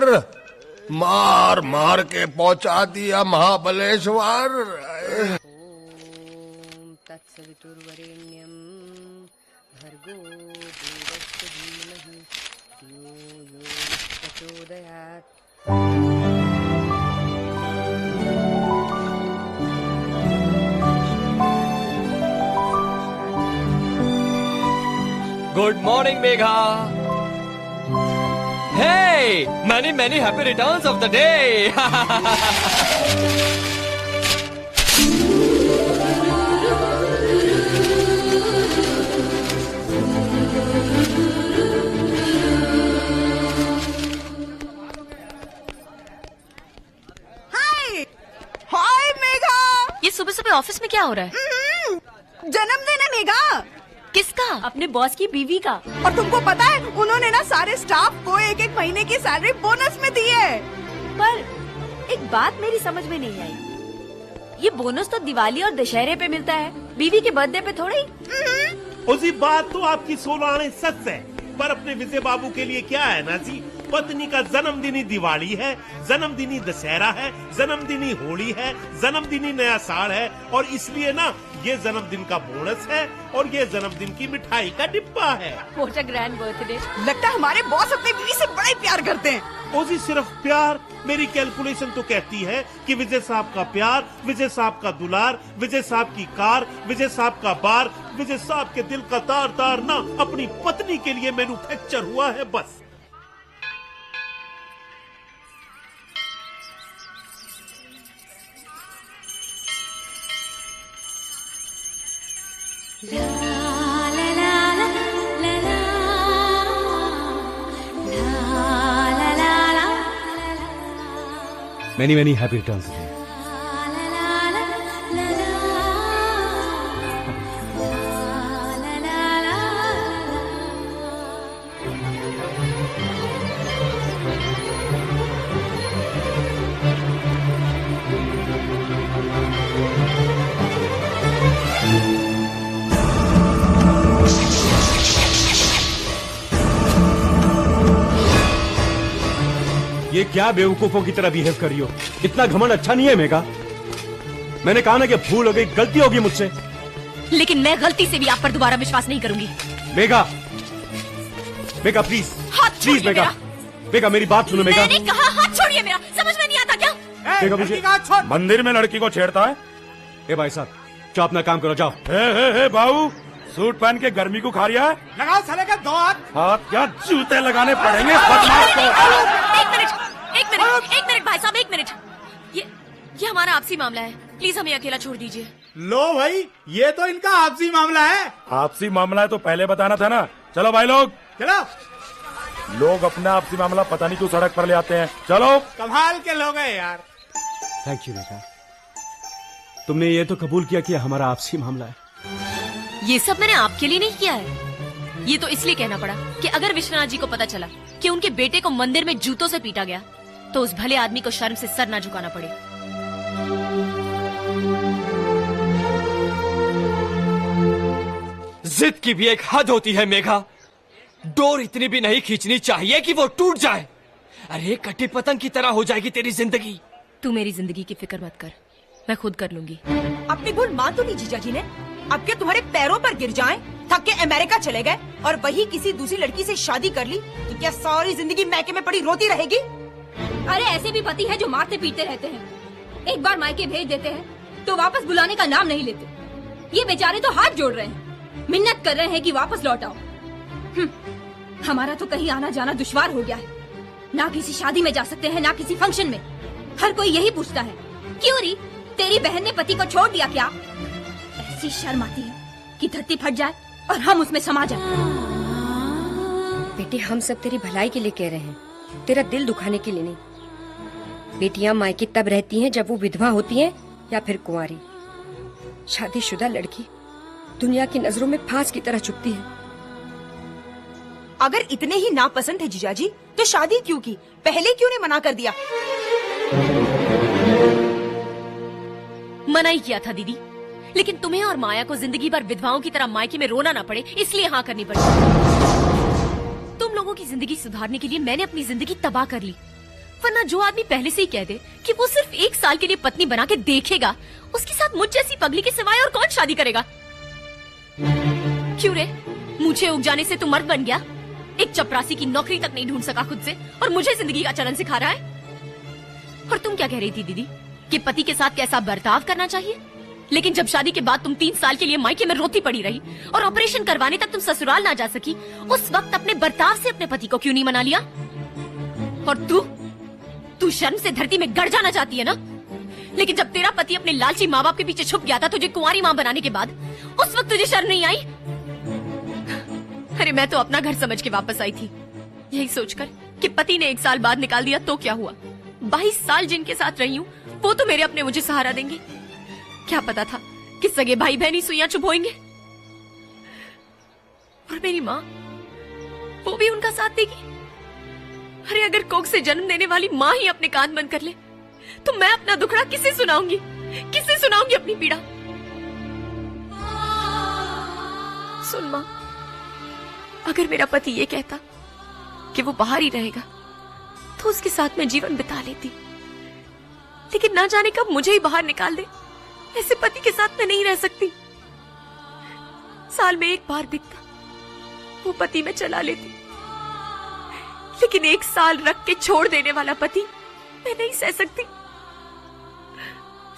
पर मार मार के पहुंचा दिया महाबलेश्वर। ओम तत्सवितुर्वरेण्यं भर्गो देवस्य धीमहि धियो यो प्रचोदयात्। Good morning Megha. Hey, many happy returns of the day. हाय मेघा। ये सुबह सुबह ऑफिस में क्या हो रहा है? जन्मदिन है मेघा। किसका? अपने बॉस की बीवी का। और तुमको पता है उन्होंने ना सारे स्टाफ को एक एक महीने की सैलरी बोनस में दी है। पर एक बात मेरी समझ में नहीं आई, ये बोनस तो दिवाली और दशहरे पे मिलता है, बीवी के बर्थडे पे थोड़ी। उसी बात तो आपकी 16 आने सच है, पर अपने विजय बाबू के लिए क्या है ना जी, पत्नी का जन्मदिनी दिवाली है, जन्मदिनी दशहरा है, जन्मदिनी होली है, जन्मदिनी नया साल है, और इसलिए ना ये जन्मदिन का बोनस है और ये जन्मदिन की मिठाई का डिब्बा है। What a grand birthday. लगता है हमारे बॉस अपनी बीवी से बड़ा ही प्यार करते हैं। ओजी सिर्फ प्यार, मेरी कैलकुलेशन तो कहती है कि विजय साहब का प्यार, विजय साहब का दुलार, विजय साहब की कार, विजय साहब का बार, विजय साहब के दिल का तार तार ना अपनी पत्नी के लिए मैन्युफैक्चर हुआ है बस। Many happy returns. ये क्या बेवकूफों की तरह बिहेव कर रही हो? इतना घमंड अच्छा नहीं है मेघा। मैंने कहा ना कि भूल हो गई, गलती होगी मुझसे। लेकिन मैं गलती से भी आप पर दोबारा विश्वास नहीं करूंगी। मेघा, मेघा प्लीज, प्लीज मेघा, मेघा मेरी बात सुनो मेघा। मैंने कहा हाथ छोड़िए मेरा, समझ में नहीं आता क्या? मेघा मुझे मंदिर में लड़की को छेड़ता है। ए भाई साहब, जाओ अपना काम करो, जाओ। हे बाबू, सूट पहन के गर्मी को खा रहा है। लगाओ साले का 2 हाथ क्या जूते लगाने पड़ेंगे बदमाश को। एक मिनट भाई साहब, 1 मिनट। ये हमारा आपसी मामला है, प्लीज हमें अकेला छोड़ दीजिए। लो भाई, ये तो इनका आपसी मामला है। आपसी मामला है तो पहले बताना था ना। चलो भाई लोग, चलो। लोग अपना आपसी मामला पता नहीं क्यों सड़क पर ले आते हैं। चलो। कमाल के लोग हैं यार। थैंक यू मेघा, तुमने ये तो कबूल किया कि हमारा आपसी मामला है। ये सब मैंने आपके लिए नहीं किया है, ये तो इसलिए कहना पड़ा कि अगर विश्वनाथ जी को पता चला कि उनके बेटे को मंदिर में जूतों से पीटा गया तो उस भले आदमी को शर्म से सर ना झुकाना पड़े। जिद की भी एक हद होती है मेघा, डोर इतनी भी नहीं खींचनी चाहिए कि वो टूट जाए। अरे कटी पतंग की तरह हो जाएगी तेरी जिंदगी। तू मेरी जिंदगी की फिक्र मत कर, मैं खुद कर लूंगी। अपनी भूल मान तो नहीं जीजा जी ने। अब क्या तुम्हारे पैरों पर गिर जाएं, थक के अमेरिका चले गए और वही किसी दूसरी लड़की से शादी कर ली तो क्या सारी जिंदगी मैके में पड़ी रोती रहेगी? अरे ऐसे भी पति है जो मारते पीटते रहते हैं, एक बार मायके भेज देते हैं तो वापस बुलाने का नाम नहीं लेते। ये बेचारे तो हाथ जोड़ रहे हैं, मिन्नत कर रहे हैं कि वापस लौट आओ। हमारा तो कहीं आना जाना दुश्वार हो गया है, ना किसी शादी में जा सकते हैं ना किसी फंक्शन में। हर कोई यही पूछता है, क्यों री तेरी बहन ने पति को छोड़ दिया क्या? ऐसी शर्म आती है कि धरती फट जाए और हम उसमें समा जाए। बेटे, हम सब तेरी भलाई के लिए कह रहे हैं, तेरा दिल दुखाने के लिए नहीं। बेटियां मायके तब रहती हैं जब वो विधवा होती हैं या फिर कुंवारी। शादीशुदा लड़की दुनिया की नजरों में फांस की तरह चुभती है। अगर इतने ही नापसंद है जीजाजी तो शादी क्यों की? पहले क्यों ने मना कर दिया? मना ही किया था दीदी, लेकिन तुम्हें और माया को जिंदगी भर विधवाओं की तरह मायके में रोना ना पड़े इसलिए हाँ करनी पड़ी। तुम लोगों की जिंदगी सुधारने के लिए मैंने अपनी जिंदगी तबाह कर ली। वरना जो आदमी पहले से ही कह दे कि वो सिर्फ 1 साल के लिए पत्नी बना के देखेगा, उसके साथ मुझ जैसी पगली के सिवाय और कौन शादी करेगा? क्यों रे, मुझे उग जाने से तू मर्द बन गया? एक चपरासी की नौकरी तक नहीं ढूंढ सका खुद से और मुझे जिंदगी का चलन सिखा रहा है। और तुम क्या कह रही थी दीदी कि पति के साथ कैसा बर्ताव करना चाहिए? लेकिन जब शादी के बाद तुम 3 साल के लिए मायके में रोती पड़ी रही और ऑपरेशन करवाने तक तुम ससुराल ना जा सकी, उस वक्त अपने बर्ताव से अपने पति को क्यों नहीं मना लिया? और तू शर्म से धरती में गड़ जाना चाहती है ना? लेकिन जब तेरा पति अपने लालची माँ बाप के पीछे छुप गया था तुझे कुंवारी माँ बनाने के बाद, उस वक्त तुझे शर्म नहीं आई? अरे मैं तो अपना घर समझ के वापस आई थी, यही सोचकर कि पति ने 1 साल बाद निकाल दिया तो क्या हुआ। 22 साल जिनके साथ रही हूँ वो तो मेरे अपने मुझे सहारा देंगे। क्या पता था कि सगे भाई बहन ही सुइयां चुभोएंगे। और मेरी माँ, वो भी उनका साथ देगी। अरे अगर कोख से जन्म देने वाली माँ ही अपने कान बंद कर ले तो मैं अपना दुखड़ा किसे सुनाऊंगी? किसे सुनाऊंगी अपनी पीड़ा? सुन माँ, अगर मेरा पति ये कहता कि वो बाहर ही रहेगा तो उसके साथ मैं जीवन बिता लेती, लेकिन ना जाने कब मुझे ही बाहर निकाल दे। ऐसे पति के साथ मैं नहीं रह सकती। साल में 1 बार बिकता वो पति मैं चला लेती, लेकिन 1 साल रख के छोड़ देने वाला पति मैं नहीं सह सकती।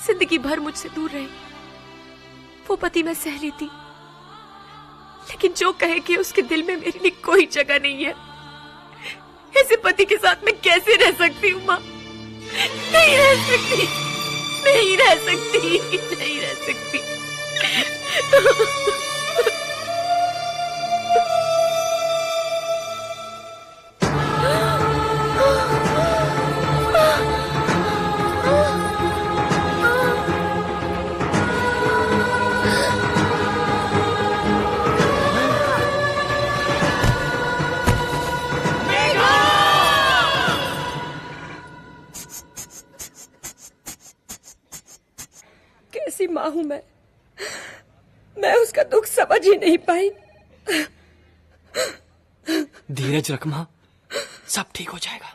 जिंदगी भर मुझसे दूर रहे वो पति मैं सह लेती, लेकिन जो कहे कि उसके दिल में मेरे लिए कोई जगह नहीं है, ऐसे पति के साथ मैं कैसे रह सकती हूँ माँ? नहीं रह सकती, नहीं रह सकती, नहीं रह सकती। कैसी माँ हूं मैं उसका दुख समझ ही नहीं पाई। धीरज रख माँ, सब ठीक हो जाएगा।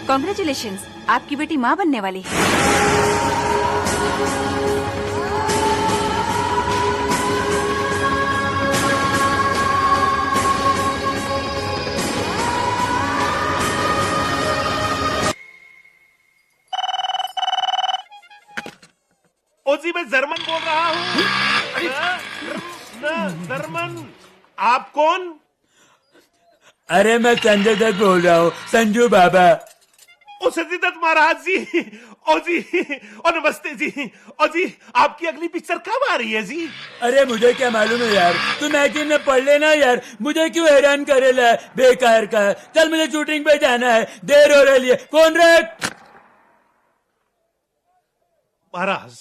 कॉन्ग्रेचुलेशंस, आपकी बेटी माँ बनने वाली है। ओजी, मैं जर्मन बोल रहा हूँ। जर्मन, आप कौन? अरे मैं संजय दत्त बोल रहा हूँ, संजू बाबा। ओ संजय दत्त महाराज जी, ओ जी, ओ नमस्ते जी। ओ जी, आपकी अगली पिक्चर कब आ रही है जी? अरे मुझे क्या मालूम है यार, तुम एक्टिंग में पढ़ लेना यार, मुझे क्यों हैरान करेला बेकार का। चल मुझे शूटिंग पे जाना है, देर हो रही है। फोन रख। महाराज,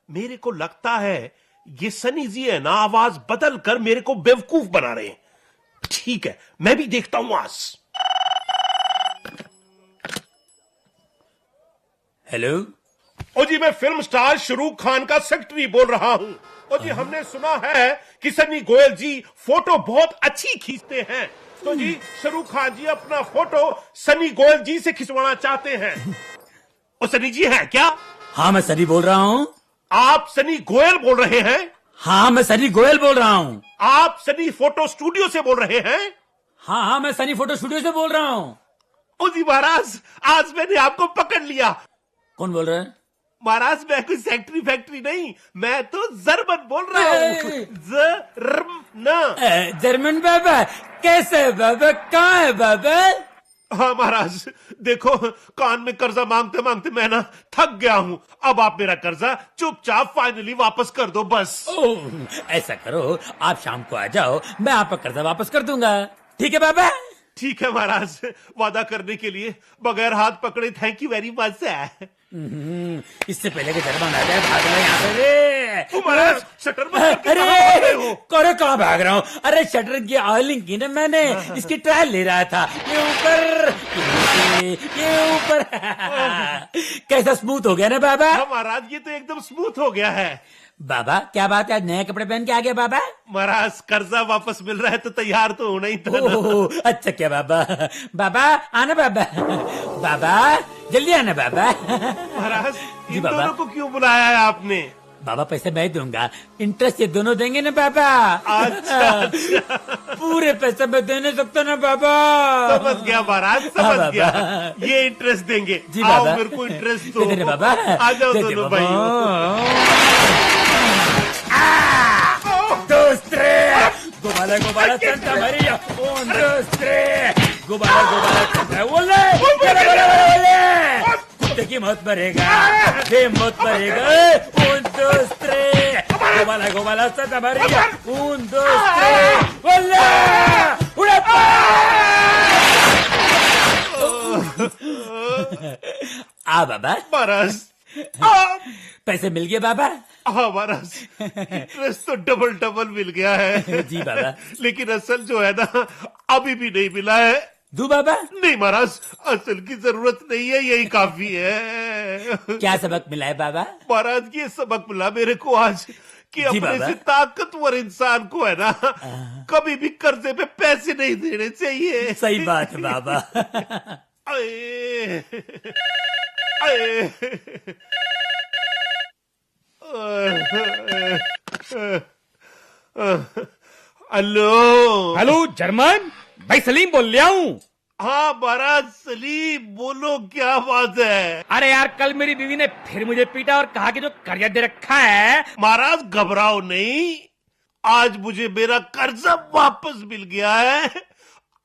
मेरे को लगता है ये सनी जी है ना, आवाज बदल कर मेरे को बेवकूफ बना रहे हैं। ठीक है, मैं भी देखता हूं आज। हेलो। ओ जी, मैं फिल्म स्टार शाहरुख खान का सेक्रेटरी बोल रहा हूं। ओ जी, हमने सुना है कि सनी गोयल जी फोटो बहुत अच्छी खींचते हैं, तो जी शाहरुख खान जी अपना फोटो सनी गोयल जी से खिंचवाना चाहते हैं। ओ सनी जी है क्या? हाँ मैं सनी बोल रहा हूँ। आप सनी गोयल बोल रहे हैं? हाँ मैं सनी गोयल बोल रहा हूँ। आप सनी फोटो स्टूडियो से बोल रहे हैं? हाँ मैं सनी फोटो स्टूडियो से बोल रहा हूँ। ओ जी महाराज, आज मैंने आपको पकड़ लिया। कौन बोल रहा है? महाराज, मैं कोई सेक्रेटरी फैक्ट्री नहीं, मैं तो जर्मन बोल रहा हूँ। जर्मन बाबा? कैसे बाबा, कहाँ है बाबा? हाँ महाराज, देखो कान में कर्जा मांगते मांगते मैं ना थक गया हूँ। अब आप मेरा कर्जा चुपचाप फाइनली वापस कर दो बस। ऐसा करो, आप शाम को आ जाओ, मैं आपका कर्जा वापस कर दूंगा। ठीक है बाबा? ठीक है महाराज, वादा करने के लिए बगैर हाथ पकड़े थैंक यू वेरी मच। इससे पहले कि दरबान आ जाए, भाग रहे यहाँ से। महाराज, शटर बंद करके अरे कहाँ भाग रहे हो? करे कहाँ भाग रहा हूँ? अरे शटर की ऑयलिंग की ना मैंने, इसकी ट्रायल ले रहा था। ये ऊपर, ये ऊपर। कैसा स्मूथ हो गया ना बाबा? हाँ महाराज, ये तो एकदम स्मूथ हो गया है। बाबा क्या बात है, आज नए कपड़े पहन के आ गया बाबा? महाराज कर्जा वापस मिल रहा है तो तैयार तो होना ही था ना। ओह, अच्छा क्या बाबा? बाबा आना बाबा, बाबा जल्दी आना बाबा। महाराज जी इन बाबा। दोनों को क्यों बुलाया है आपने? बाबा पैसे मैं दूंगा, इंटरेस्ट ये दोनों देंगे ना बाबा। अच्छा पूरे पैसे मैं दे नहीं सकता ना बाबा। समझ गया महाराज, हाँ, समझ बाबा। गया। ये इंटरेस्ट देंगे। जी आओ बाबा। मेरे को इंटरेस्ट दे दे दो बाबा। आ जाओ दे दे दोनों बाबा। दोस्त्रे गोबाला गोबाला संता मरिया, un dos tres गोबाला गोबाला संता ओले ओले कुत्ते की मौत मरेगा, ये मौत मरेगा। un dos tres गोबाला गोबाला संता मरिया, un dos tres ओले उड़े आ बाबा। महाराज पैसे मिल गए बाबा? हाँ महाराज, इंटरेस्ट तो डबल डबल मिल गया है। जी बाबा। लेकिन असल जो है ना अभी भी नहीं मिला है। दू बाबा? नहीं महाराज, असल की जरूरत नहीं है, यही काफी है। क्या सबक मिला है बाबा? महाराज ये सबक मिला मेरे को आज कि अपने बाबा। से ताकतवर इंसान को है ना कभी भी कर्जे पे पैसे नहीं देने चाहिए। सही बात है बाबा। अये, अये, हेलो हेलो जर्मन, भाई सलीम बोल रहा हूँ। हाँ महाराज सलीम बोलो, क्या बात है? अरे यार कल मेरी बीवी ने फिर मुझे पीटा और कहा कि जो कर्जा दे रखा है। महाराज घबराओ नहीं, आज मुझे मेरा कर्जा वापस मिल गया है।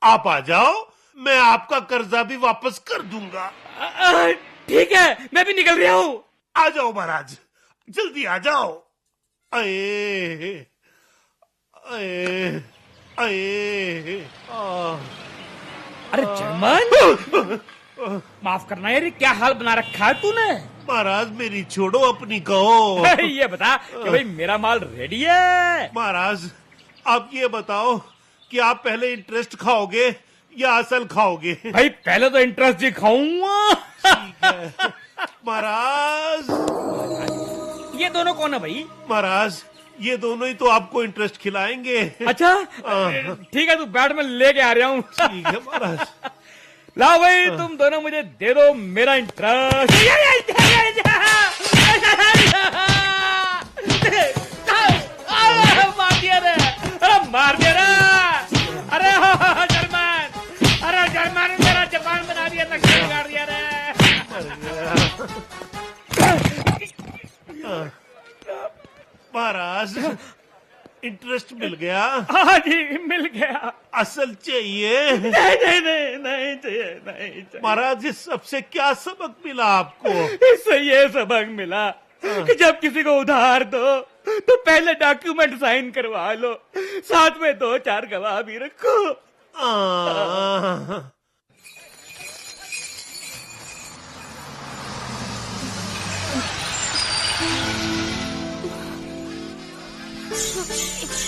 आप आ जाओ, मैं आपका कर्जा भी वापस कर दूंगा। ठीक है, मैं भी निकल रहा हूँ। आ जाओ महाराज, जल्दी आ जाओ। अये अये अये अरे जर्मन, माफ करना यार, ये क्या हाल बना रखा है तूने? महाराज मेरी छोड़ो, अपनी कहो। ये बता कि भाई मेरा माल रेडी है। महाराज आप ये बताओ कि आप पहले इंटरेस्ट खाओगे या असल खाओगे? भाई पहले तो इंटरेस्ट ही खाऊंगा। ठीक है महाराज। ये दोनों कौन है भाई? महाराज ये दोनों ही तो आपको इंटरेस्ट खिलाएंगे। अच्छा ठीक है, तू बैठ, में लेके आ रहा हूँ। ठीक है महाराज। लाओ भाई तुम दोनों मुझे दे दो मेरा इंटरेस्ट। मार दिया रे, अरे मार दिया रे। अरे जर्मन, अरे जर्मन मेरा जापान बना दिया, नक्शा कर दिया रे। महाराज इंटरेस्ट मिल गया? हाँ जी मिल गया। असल चाहिए? नहीं नहीं नहीं नहीं चाहिए, नहीं चाहिए। महाराज इस सबसे क्या सबक मिला आपको? इससे ये सबक मिला कि जब किसी को उधार दो तो पहले डॉक्यूमेंट साइन करवा लो, साथ में 2-4 गवाह भी रखो।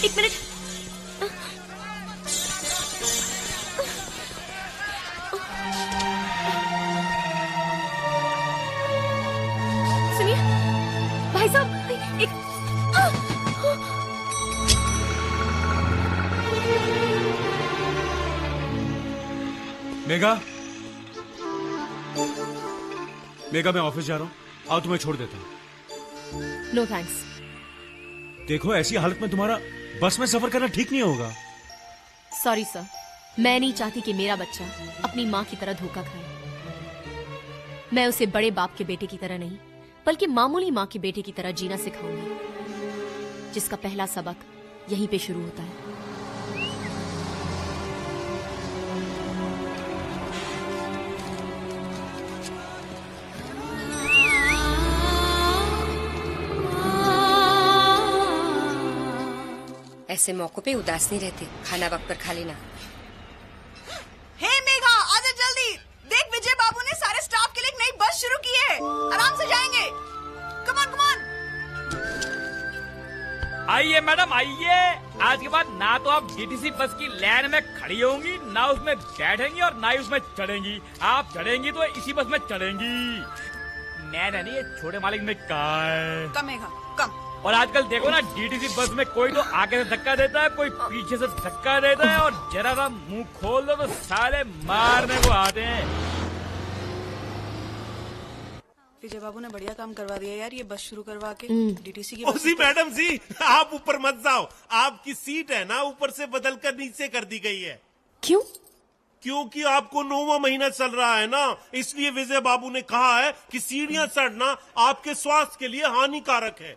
एक मिनट, सुनिए भाई साहब, एक मेघा, मेघा मैं ऑफिस जा रहा हूँ, आओ तुम्हें छोड़ देता हूँ। No thanks. देखो ऐसी हालत में तुम्हारा बस में सफर करना ठीक नहीं होगा। सॉरी सर, मैं नहीं चाहती कि मेरा बच्चा अपनी माँ की तरह धोखा खाए। मैं उसे बड़े बाप के बेटे की तरह नहीं, बल्कि मामूली माँ के बेटे की तरह जीना सिखाऊंगी, जिसका पहला सबक यहीं पे शुरू होता है। ऐसे मौकों पे उदास नहीं रहते, खाना वक्त पर खा लेना। हे मेघा, आजा जल्दी, देख विजय बाबू ने सारे स्टाफ के लिए एक नई बस शुरू की है, आराम से जाएंगे। Come on come on. आइए मैडम आइए, आज के बाद ना तो आप डीटीसी बस की लाइन में खड़ी होंगी, ना उसमें बैठेंगी और ना ही उसमें चढ़ेंगी। आप चढ़ेंगी तो इसी बस में चढ़ेंगी। मैं नहीं, ये छोटे मालिक ने कहा है। कम मेघा कम। और आजकल देखो ना, डीटीसी बस में कोई तो आगे से धक्का देता है, कोई पीछे से धक्का देता है, और जरा सा मुंह खोल दो तो साले मारने को आते हैं। विजय बाबू ने बढ़िया काम करवा दिया यार, ये बस शुरू करवा के डीटीसी की जी मैडम जी, आप ऊपर मत जाओ, आपकी सीट है ना ऊपर से बदल कर नीचे कर दी गई है। क्यों? क्योंकि आपको 9वां महीना चल रहा है ना, इसलिए विजय बाबू ने कहा है कि सीढ़ियां चढ़ना आपके स्वास्थ्य के लिए हानिकारक है।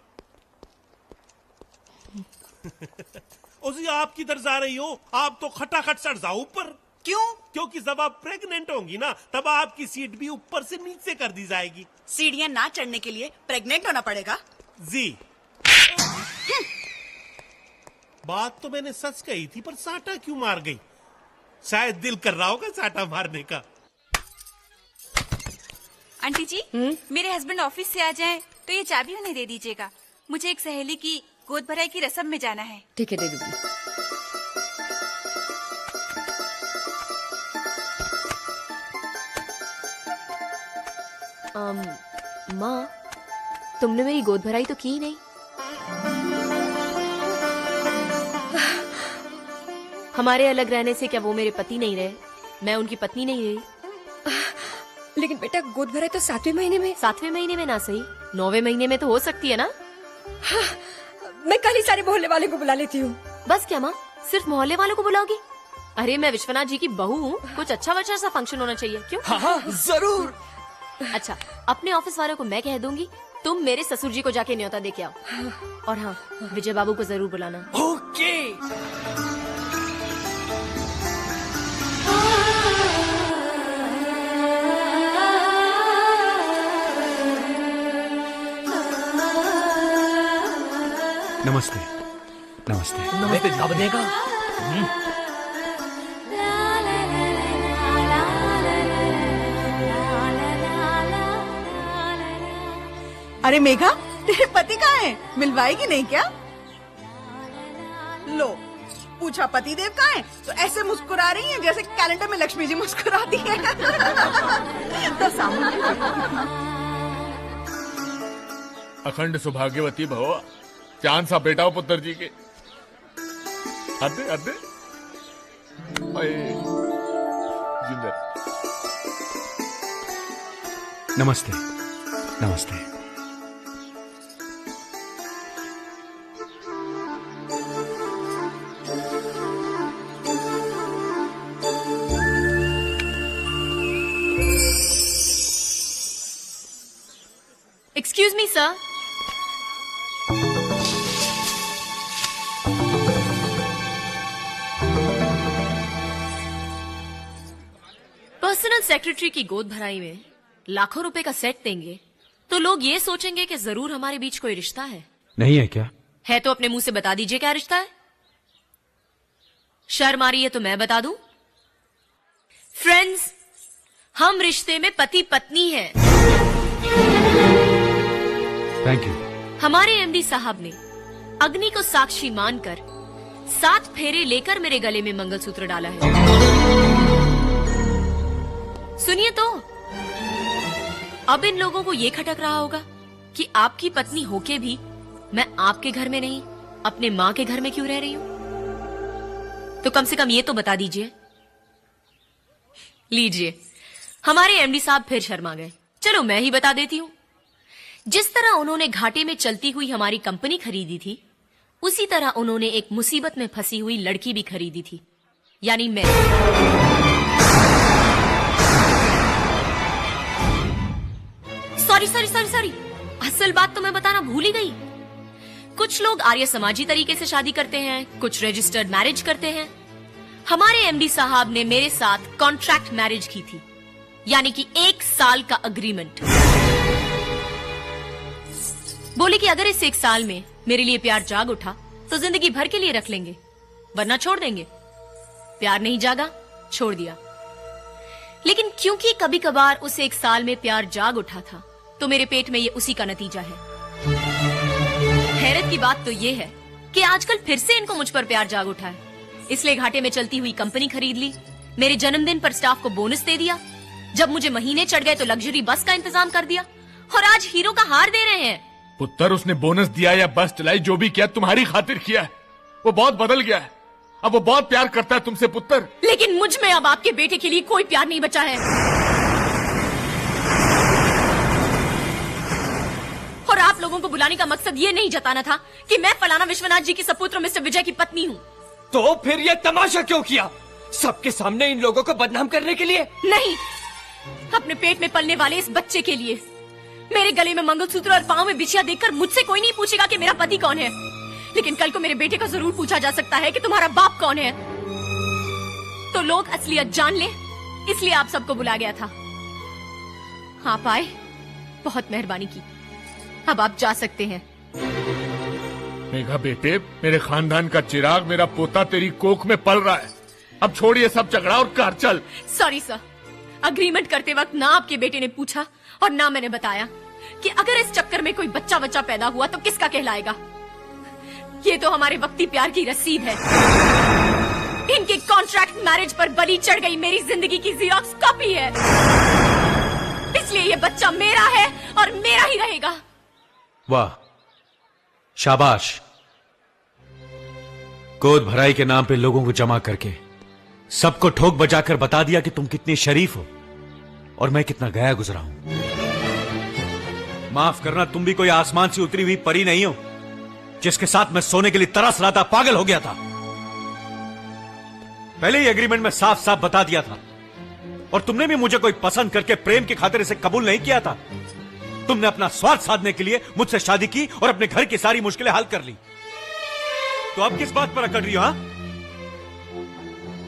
जी आप किधर जा रही हो? आप तो खटाखट चढ़ जाओ ऊपर। क्यों? क्योंकि जब आप प्रेग्नेंट होंगी ना, तब आपकी सीट भी ऊपर से नीचे कर दी जाएगी। सीढ़ियां ना चढ़ने के लिए प्रेग्नेंट होना पड़ेगा? जी बात तो मैंने सच कही थी, पर साटा क्यों मार गई? शायद दिल कर रहा होगा साटा मारने का। आंटी जी, मेरे हस्बैंड ऑफिस से आ जाएं तो ये चाबी उन्हें दे दीजिएगा। मुझे एक सहेली की गोद भराई की रस्म में जाना है। ठीक है, दे दूंगी। माँ, तुमने मेरी गोद भराई तो की नहीं। हमारे अलग रहने से क्या वो मेरे पति नहीं रहे? मैं उनकी पत्नी नहीं रही? लेकिन बेटा, गोद भराई तो 7वें महीने में। 7वें महीने में ना सही, 9वें महीने में तो हो सकती है ना? हाँ, मैं कल ही सारे मोहल्ले वाले को बुला लेती हूँ। बस क्या माँ, सिर्फ मोहल्ले वालों को बुलाओगी? अरे मैं विश्वनाथ जी की बहू हूँ, कुछ अच्छा वच्चा सा फंक्शन होना चाहिए। क्यों? हाँ, जरूर। अच्छा, अपने ऑफिस वालों को मैं कह दूंगी, तुम मेरे ससुर जी को जाके न्योता दे के आओ। और हाँ, विजय बाबू को जरूर बुलाना। ओके। नमस्ते। नमस्ते। नमस्ते जनाब। देगा अरे मेघा, तेरे पति कहाँ हैं? मिलवाएगी नहीं क्या? लो, पूछा पति देव कहाँ हैं? तो ऐसे मुस्कुरा रही हैं जैसे कैलेंडर में लक्ष्मी जी मुस्कुराती हैं। तो सामने अखंड सौभाग्यवती भव, चांद सा बेटा हो पुत्र जी के। अदे अदे जिंदर। नमस्ते। नमस्ते। Excuse me sir. Personal secretary की गोद भराई में लाखों रुपए का सेट देंगे तो लोग ये सोचेंगे कि जरूर हमारे बीच कोई रिश्ता है। नहीं है क्या? है तो अपने मुंह से बता दीजिए क्या रिश्ता है। शर्म आ रही है तो मैं बता दूं। फ्रेंड्स, हम रिश्ते में पति पत्नी हैं। Thank you. हमारे एमडी साहब ने अग्नि को साक्षी मानकर 7 फेरे लेकर मेरे गले में मंगलसूत्र डाला है। सुनिए तो, अब इन लोगों को ये खटक रहा होगा कि आपकी पत्नी होके भी मैं आपके घर में नहीं, अपने माँ के घर में क्यों रह रही हूं। तो कम से कम ये तो बता दीजिए। लीजिए, हमारे एमडी साहब फिर शर्मा गए। चलो मैं ही बता देती हूं। जिस तरह उन्होंने घाटे में चलती हुई हमारी कंपनी खरीदी थी, उसी तरह उन्होंने एक मुसीबत में फंसी हुई लड़की भी खरीदी थी, यानी मैं। सॉरी, असल बात तो मैं बताना भूल ही गई। कुछ लोग आर्य समाजी तरीके से शादी करते हैं, कुछ रजिस्टर्ड मैरिज करते हैं। हमारे एमडी साहब ने मेरे साथ कॉन्ट्रैक्ट मैरिज की थी, यानी कि 1 साल का अग्रीमेंट। बोले कि अगर इस 1 साल में मेरे लिए प्यार जाग उठा तो जिंदगी भर के लिए रख लेंगे, वरना छोड़ देंगे। प्यार नहीं जागा, छोड़ दिया। लेकिन क्योंकि कभी कभार उस 1 साल में प्यार जाग उठा था, तो मेरे पेट में ये उसी का नतीजा है। हैरत की बात तो ये है कि आजकल फिर से इनको मुझ पर प्यार जाग उठा है, इसलिए घाटे में चलती हुई कंपनी खरीद ली। मेरे जन्मदिन पर स्टाफ को बोनस दे दिया। जब मुझे महीने चढ़ गए तो लग्जरी बस का इंतजाम कर दिया, और आज हीरो का हार दे रहे हैं। पुत्र उसने बोनस दिया या बस चलाई, जो भी किया तुम्हारी खातिर किया है। वो बहुत बदल गया है, अब वो बहुत प्यार करता है तुमसे पुत्र। लेकिन मुझ में अब आपके बेटे के लिए कोई प्यार नहीं बचा है। और आप लोगों को बुलाने का मकसद ये नहीं जताना था कि मैं फलाना विश्वनाथ जी की सपुत्र मिस्टर विजय की पत्नी हूँ। तो फिर ये तमाशा क्यों किया? सबके सामने इन लोगों को बदनाम करने के लिए? नहीं, अपने पेट में पलने वाले इस बच्चे के लिए। मेरे गले में मंगलसूत्र और पाँव में बिछिया देखकर मुझसे कोई नहीं पूछेगा कि मेरा पति कौन है, लेकिन कल को मेरे बेटे को जरूर पूछा जा सकता है कि तुम्हारा बाप कौन है। तो लोग असलियत जान ले, इसलिए आप सबको बुला गया था। आप आए, बहुत मेहरबानी की। अब आप जा सकते हैं। मेघा बेटे, मेरे खानदान का चिराग, मेरा पोता तेरी कोख में पल रहा है। अब छोड़िए सब झगड़ा और घर चल। सॉरी सर, अग्रीमेंट करते वक्त ना आपके बेटे ने पूछा और ना मैंने बताया कि अगर इस चक्कर में कोई बच्चा पैदा हुआ तो किसका कहलाएगा। ये तो हमारे वक्ती प्यार की रसीद है। इनके कॉन्ट्रैक्ट मैरिज पर बलि चढ़ गई मेरी जिंदगी की ज़ेरॉक्स कॉपी है, इसलिए ये बच्चा मेरा है और मेरा ही रहेगा। वाह, शाबाश। गोद भराई के नाम पे लोगों को जमा करके सबको ठोक बजाकर बता दिया कि तुम कितनी शरीफ हो और मैं कितना गया गुजरा हूं। माफ करना, तुम भी कोई आसमान से उतरी हुई परी नहीं हो जिसके साथ मैं सोने के लिए तरस रहा था, पागल हो गया था। पहले ही एग्रीमेंट में साफ साफ बता दिया था और तुमने भी मुझे कोई पसंद करके प्रेम की खातिर इसे कबूल नहीं किया था। तुमने अपना स्वार्थ साधने के लिए मुझसे शादी की और अपने घर की सारी मुश्किलें हल कर ली। तो अब किस बात पर अकड़ रही हो? हाँ,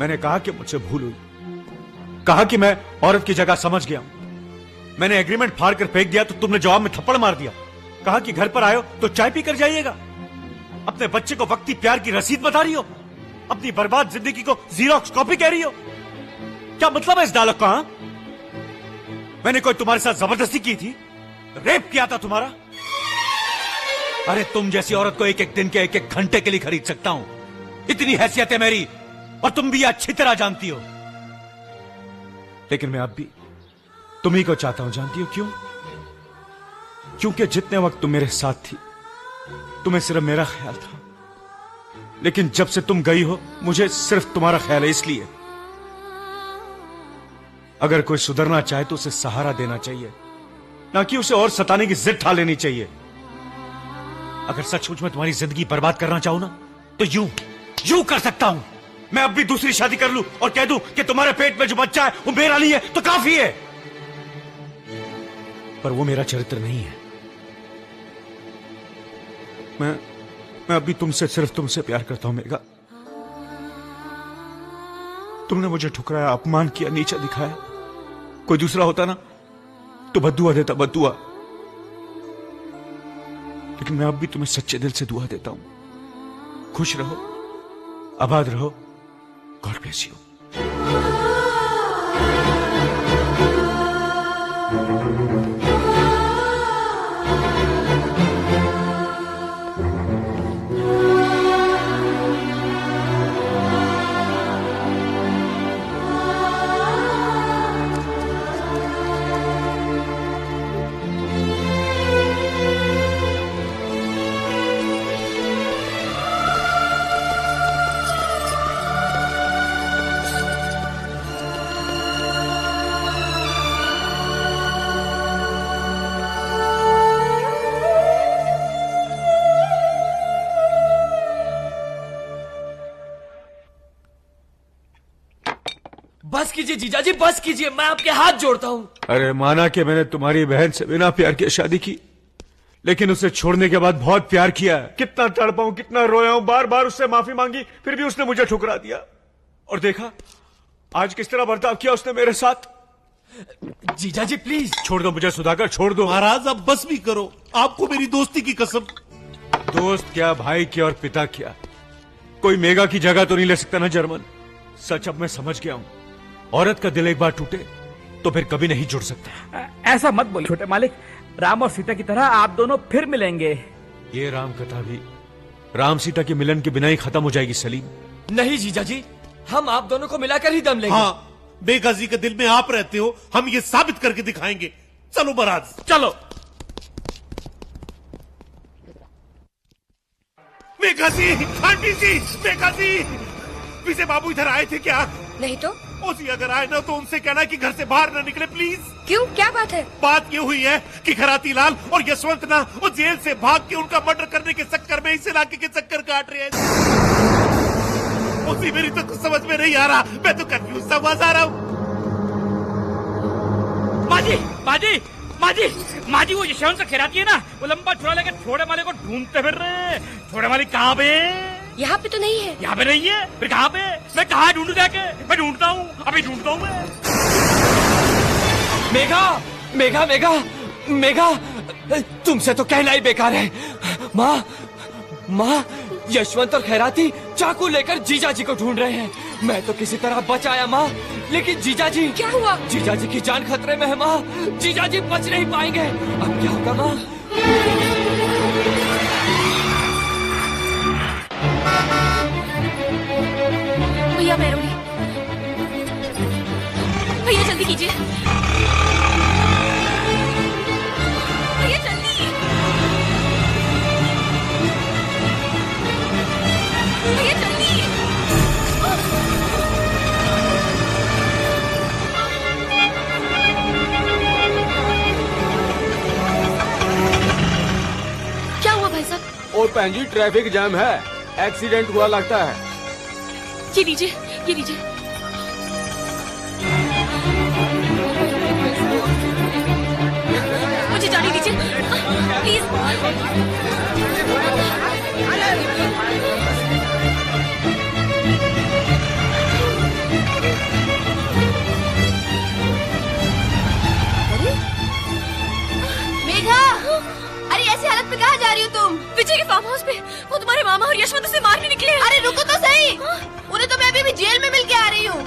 मैंने कहा कि मुझसे भूल हुई, कहा कि मैं औरत की जगह समझ गया। मैंने एग्रीमेंट फाड़ कर फेंक दिया तो तुमने जवाब में थप्पड़ मार दिया। कहा कि घर पर आयो तो चाय पी कर जाइएगा। अपने बच्चे को वक्ती प्यार की रसीद बता रही हो, अपनी बर्बाद जिंदगी को ज़ेरॉक्स कॉपी कह रही हो। क्या मतलब है इस डायलॉग का? हाँ? मैंने कोई तुम्हारे साथ जबरदस्ती की थी, रेप किया था तुम्हारा? अरे तुम जैसी औरत को एक एक दिन के एक एक घंटे के लिए खरीद सकता हूं, इतनी हैसियत है मेरी, और तुम भी अच्छी तरह जानती हो। लेकिन मैं अब भी तुम्ही को चाहता हूं। जानती हो क्यों? क्योंकि जितने वक्त तुम मेरे साथ थी तुम्हें सिर्फ मेरा ख्याल था, लेकिन जब से तुम गई हो मुझे सिर्फ तुम्हारा ख्याल है। इसलिए अगर कोई सुधरना चाहे तो उसे सहारा देना चाहिए, ना कि उसे और सताने की जिद ठान लेनी चाहिए। अगर सचमुच में तुम्हारी जिंदगी बर्बाद करना चाहूं ना तो यूं कर सकता हूं। मैं अब भी दूसरी शादी कर लूं और कह दूं कि तुम्हारे पेट में जो बच्चा है वो मेरा नहीं है तो काफी है। पर वो मेरा चरित्र नहीं है। मैं अभी तुमसे, सिर्फ तुमसे प्यार करता हूं मेघा। तुमने मुझे ठुकराया, अपमान किया, नीचा दिखाया। कोई दूसरा होता ना तो बद्दुआ देता, बद्दुआ। लेकिन मैं अब भी तुम्हें सच्चे दिल से दुआ देता हूं। खुश रहो, आबाद रहो। God bless you. बस कीजिए जीजाजी, बस कीजिए, मैं आपके हाथ जोड़ता हूँ। अरे माना कि मैंने तुम्हारी बहन से बिना प्यार के शादी की, लेकिन उसे छोड़ने के बाद बहुत प्यार किया। कितना तड़पा हूं, कितना रोया हूं, बार बार उससे माफी मांगी, फिर भी उसने मुझे ठुकरा दिया। और देखा आज किस तरह बर्ताव किया उसने मेरे साथ। जीजाजी प्लीज छोड़ दो मुझे सुधाकर, छोड़ दो। महाराज अब बस भी करो, आपको मेरी दोस्ती की कसम। दोस्त क्या, भाई क्या और पिता क्या, कोई मेघा की जगह तो नहीं ले सकता ना जर्मन। सच अब मैं समझ गया हूं, औरत का दिल एक बार टूटे तो फिर कभी नहीं जुड़ सकता। ऐसा मत बोलिए छोटे मालिक, राम और सीता की तरह आप दोनों फिर मिलेंगे। ये राम कथा भी राम सीता के मिलन के बिना ही खत्म हो जाएगी सलीम। नहीं जीजाजी, हम आप दोनों को मिलाकर ही दम लेंगे। हाँ, मेघा जी के दिल में आप रहते हो, हम ये साबित करके दिखाएंगे। चलो महाराज चलो। मेघा जी, आंटी जी, मेघा जी, विजय बाबू इधर आए थे क्या? नहीं तो ओसी अगर आए ना तो उनसे कहना कि घर से बाहर ना निकले प्लीज। क्यों, क्या बात है? बात ये हुई है कि खराती लाल और यशवंत ना वो जेल से भाग के उनका मर्डर करने के चक्कर में इस इलाके के चक्कर काट रहे हैं। ओसी मेरी तो कुछ समझ में नहीं आ रहा, मैं तो कंफ्यूज सा आ रहा हूँ। माजी, माजी, माजी, माजी, वो यशवंत खैराती है ना, वो लंबा छुरा लेकर छोड़े माले को ढूंढते फिर रहे हैं। छोड़े माले कहाँ पे? यहाँ पे तो नहीं है। यहाँ पे नहीं है? फिर कहाँ पे? मैं कहाँ ढूंढूं जाके? मैं ढूंढता हूँ, अभी ढूंढता हूँ मैं। मेघा, मेघा, मेघा, मेघा, तुमसे तो कहना ही बेकार है। माँ, माँ, यशवंत और खैराती चाकू लेकर जीजा जी को ढूंढ रहे हैं। मैं तो किसी तरह बच आया माँ, लेकिन जीजा जी। क्या हुआ? जीजा जी की जान खतरे में है माँ, जीजा जी बच नहीं पाएंगे। अब क्या होगा माँ? भैया मैं रोई, भैया जल्दी कीजिए, भैया जल्दी, भैया जल्दी। क्या हुआ भाई साहब? और बहन जी ट्रैफिक जाम है, एक्सीडेंट हुआ लगता है। ये लीजिए, ये लीजिए। मुझे जाने दीजिए प्लीज। मेघा, अरे ऐसी हालत में कहाँ जा रही हो तुम? विजय के फार्म हाउस पे वो तुम्हारे मामा और यशवंत उसे मारने निकले। अरे रुको तो सही, उन्हें तो मैं अभी भी जेल में मिल के आ रही हूँ।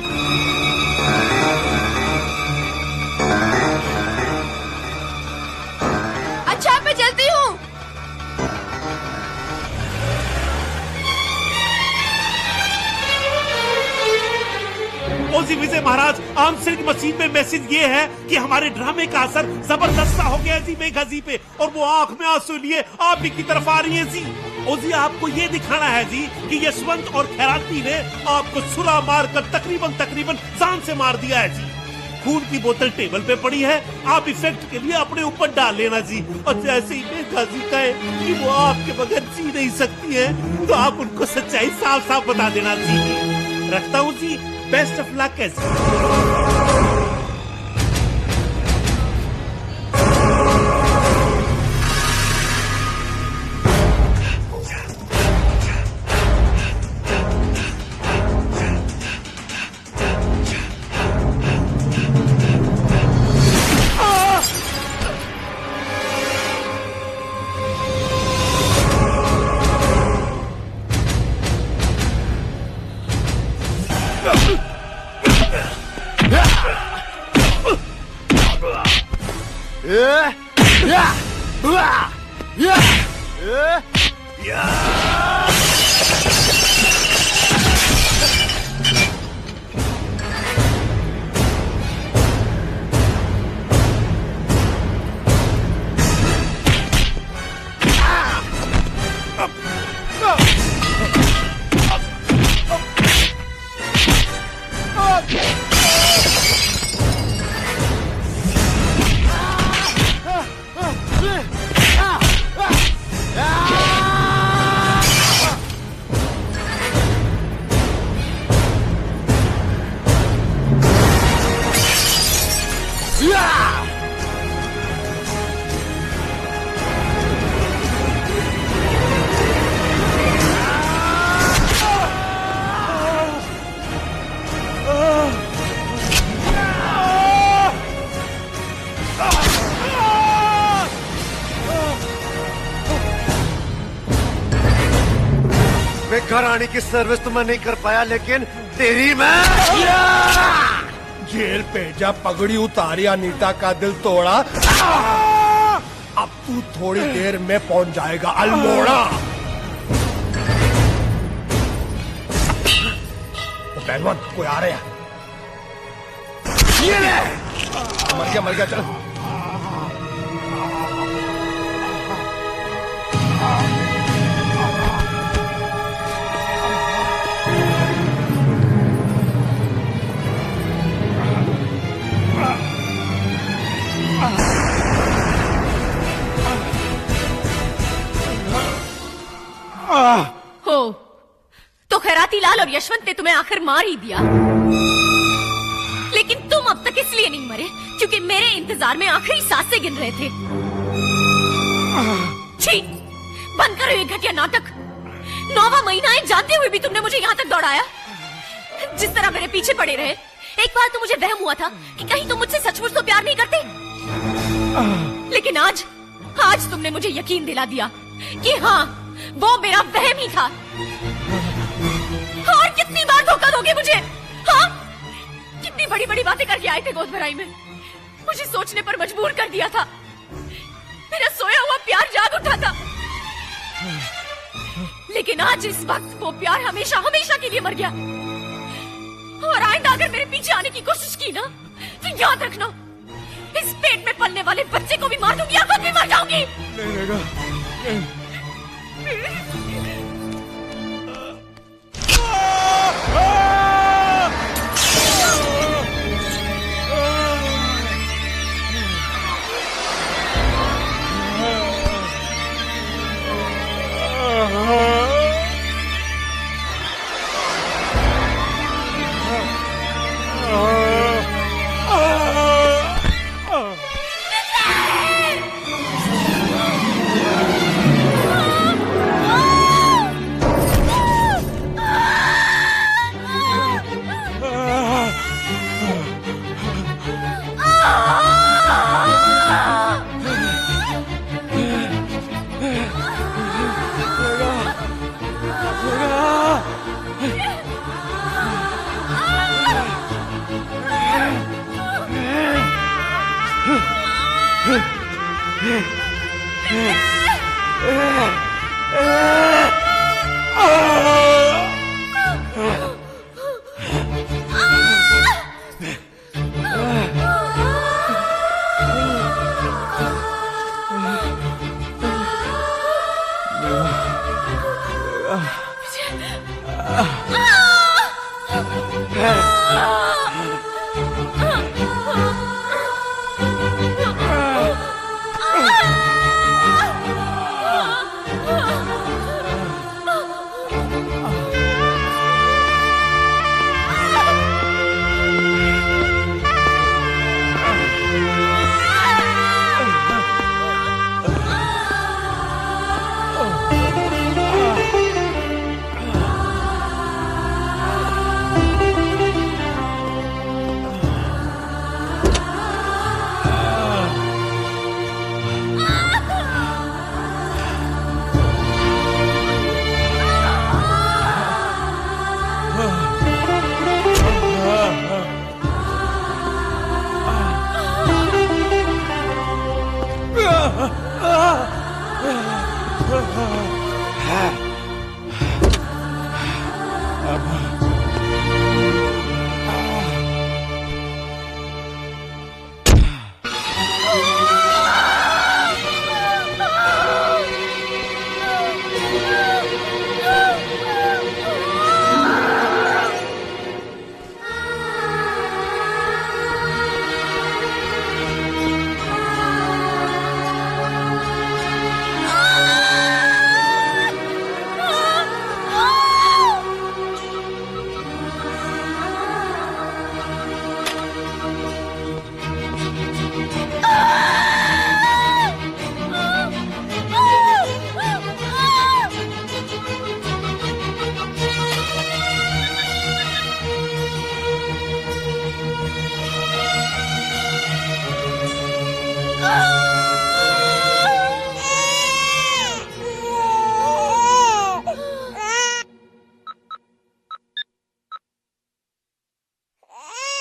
अच्छा मैं चलती हूँ। ओजी विजय महाराज, आंसरिंग मशीन में मैसेज ये है कि हमारे ड्रामे का असर जबरदस्त सा हो गया है जी मेघा जी पे, और वो आंख में आंसू लिए आप भी की तरफ आ रही है जी। ओजी आपको ये दिखाना है जी कि यशवंत और खैराती ने आपको छुरा मारकर तकरीबन जान से मार दिया है जी। खून की बोतल टेबल पे पड़ी है, आप इफेक्ट के लिए अपने ऊपर डाल लेना जी। और जैसे ही मेघा जी कहे कि वो आपके बगैर जी नहीं सकती है, तो आप उनको सच्चाई साफ साफ बता देना जी। रखता हूँ जी, बेस्ट ऑफ लक है जी। घर आने की सर्विस तो मैं नहीं कर पाया, लेकिन तेरी मैं जेल भेजा, पगड़ी उतारी, अनीता का दिल तोड़ा। अब तू थोड़ी देर में पहुंच जाएगा अल्मोड़ा। पहलवान कोई आ रहा है, ये ले। मर गया चल। और यशवंत ने तुम्हें आखिर मार ही दिया, लेकिन तुम अब तक इसलिए नहीं मरे क्योंकि मेरे इंतजार में आखिरी सांसें गिन रहे थे। छी, बंद करो ये घटिया नाटक। 9वां महीना है, जानते हुए भी तुमने मुझे यहाँ तक दौड़ाया। जिस तरह मेरे पीछे पड़े रहे, एक बार तो मुझे वहम हुआ था कि कहीं तुम मुझसे सचमुच तो प्यार नहीं करते, लेकिन आज तुमने मुझे यकीन दिला दिया कि हाँ, वो मेरा वहम ही था। और कितनी बार धोखा दोगे मुझे? हाँ, कितनी बड़ी बड़ी बातें करके आए थे गोद भराई में, मुझे सोचने पर मजबूर कर दिया था। मेरा सोया हुआ प्यार जाग उठा था, लेकिन आज इस वक्त वो प्यार हमेशा हमेशा के लिए मर गया। और आइंदा अगर मेरे पीछे आने की कोशिश की ना, तो याद रखना, इस पेट में पलने वाले बच्चे को भी मार दूंगी या खुद भी मर जाऊंगी।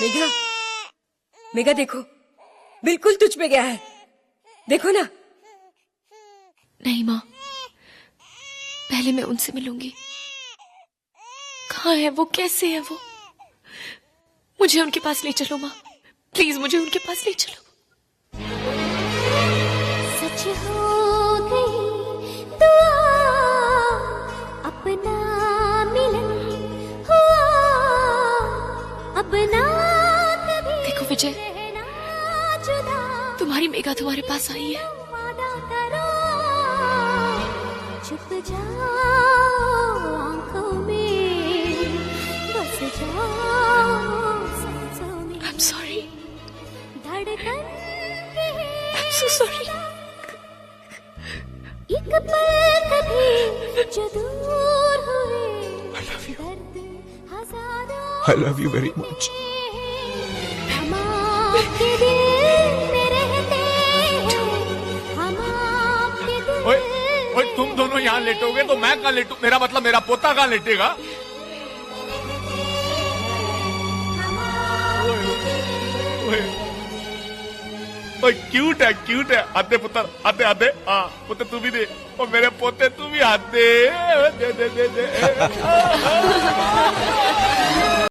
मेघा, मेघा देखो, बिल्कुल तुझ पे गया है, देखो ना। नहीं माँ, पहले मैं उनसे मिलूंगी। कहाँ है वो, कैसे है वो? मुझे उनके पास ले चलो माँ, प्लीज मुझे उनके पास ले चलो। सच हो गई दुआ, अपना मिलन हुआ, अब ना कभी। देखो विजय, तुम्हारी मेघा तुम्हारे पास आई है। छुप जाओ आंखों में, I love you very much. हम आपके दिल में रहते हैं, हम आपके दिल ओए, ओए, तुम दोनों यहाँ लेटोगे तो मैं कहाँ लेटू? मेरा मतलब मेरा पोता कहाँ लेटेगा? क्यूट है आते पुत्र, आते आते। हाँ पुत्र तू भी दे, और मेरे पोते तू भी हाथ दे दे दे दे, दे।